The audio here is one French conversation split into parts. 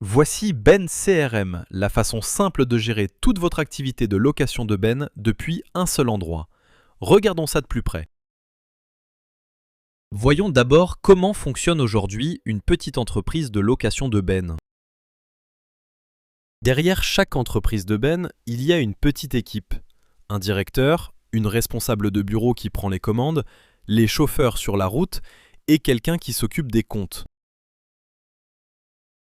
Voici Ben CRM, la façon simple de gérer toute votre activité de location de bennes depuis un seul endroit. Regardons ça de plus près. Voyons d'abord comment fonctionne aujourd'hui une petite entreprise de location de bennes. Derrière chaque entreprise de bennes, il y a une petite équipe. Un directeur, une responsable de bureau qui prend les commandes, les chauffeurs sur la route et quelqu'un qui s'occupe des comptes.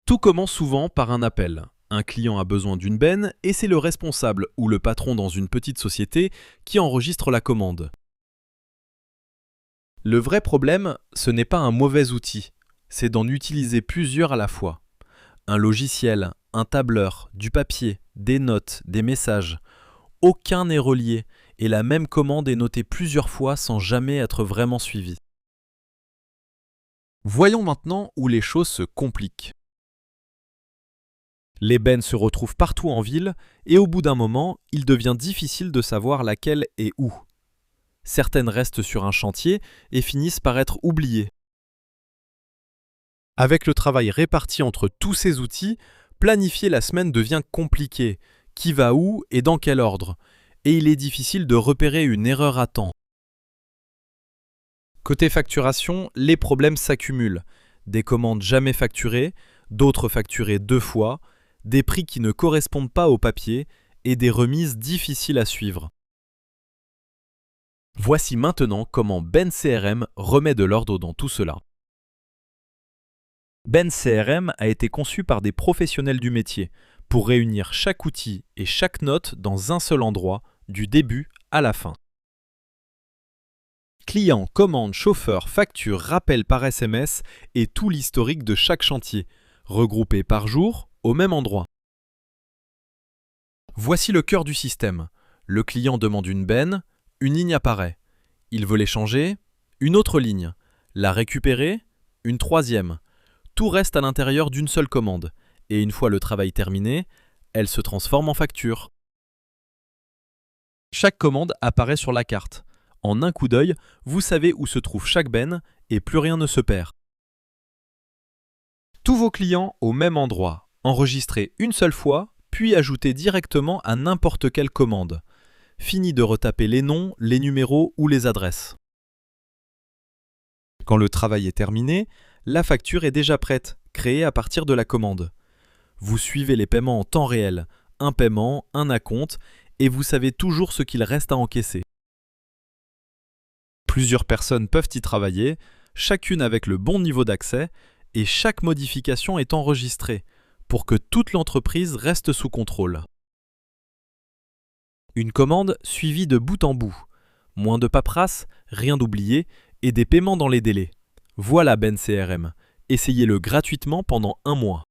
Tout commence souvent par un appel. Un client a besoin d'une benne et c'est le responsable ou le patron dans une petite société qui enregistre la commande. Le vrai problème, ce n'est pas un mauvais outil, c'est d'en utiliser plusieurs à la fois. Un logiciel, un tableur, du papier, des notes, des messages. Aucun n'est relié et la même commande est notée plusieurs fois sans jamais être vraiment suivie. Voyons maintenant où les choses se compliquent. Les bennes se retrouvent partout en ville et au bout d'un moment, il devient difficile de savoir laquelle est où. Certaines restent sur un chantier et finissent par être oubliées. Avec le travail réparti entre tous ces outils, planifier la semaine devient compliqué. Qui va où et dans quel ordre? Et il est difficile de repérer une erreur à temps. Côté facturation, les problèmes s'accumulent. Des commandes jamais facturées, d'autres facturées 2 fois, des prix qui ne correspondent pas au papier et des remises difficiles à suivre. Voici maintenant comment Ben CRM remet de l'ordre dans tout cela. Ben CRM a été conçu par des professionnels du métier pour réunir chaque outil et chaque note dans un seul endroit, du début à la fin. Clients, commandes, chauffeurs, factures, rappels par SMS et tout l'historique de chaque chantier, regroupé par jour au même endroit. Voici le cœur du système. Le client demande une benne, une ligne apparaît. Il veut l'échanger, une autre ligne. La récupérer, une troisième. Tout reste à l'intérieur d'une seule commande. Et une fois le travail terminé, elle se transforme en facture. Chaque commande apparaît sur la carte. En un coup d'œil, vous savez où se trouve chaque benne et plus rien ne se perd. Tous vos clients au même endroit, enregistrés une seule fois, puis ajoutés directement à n'importe quelle commande. Fini de retaper les noms, les numéros ou les adresses. Quand le travail est terminé, la facture est déjà prête, créée à partir de la commande. Vous suivez les paiements en temps réel, un paiement, un acompte, et vous savez toujours ce qu'il reste à encaisser. Plusieurs personnes peuvent y travailler, chacune avec le bon niveau d'accès, et chaque modification est enregistrée, pour que toute l'entreprise reste sous contrôle. Une commande suivie de bout en bout. Moins de paperasse, rien d'oublié, et des paiements dans les délais. Voilà Ben CRM. Essayez-le gratuitement pendant 1 mois.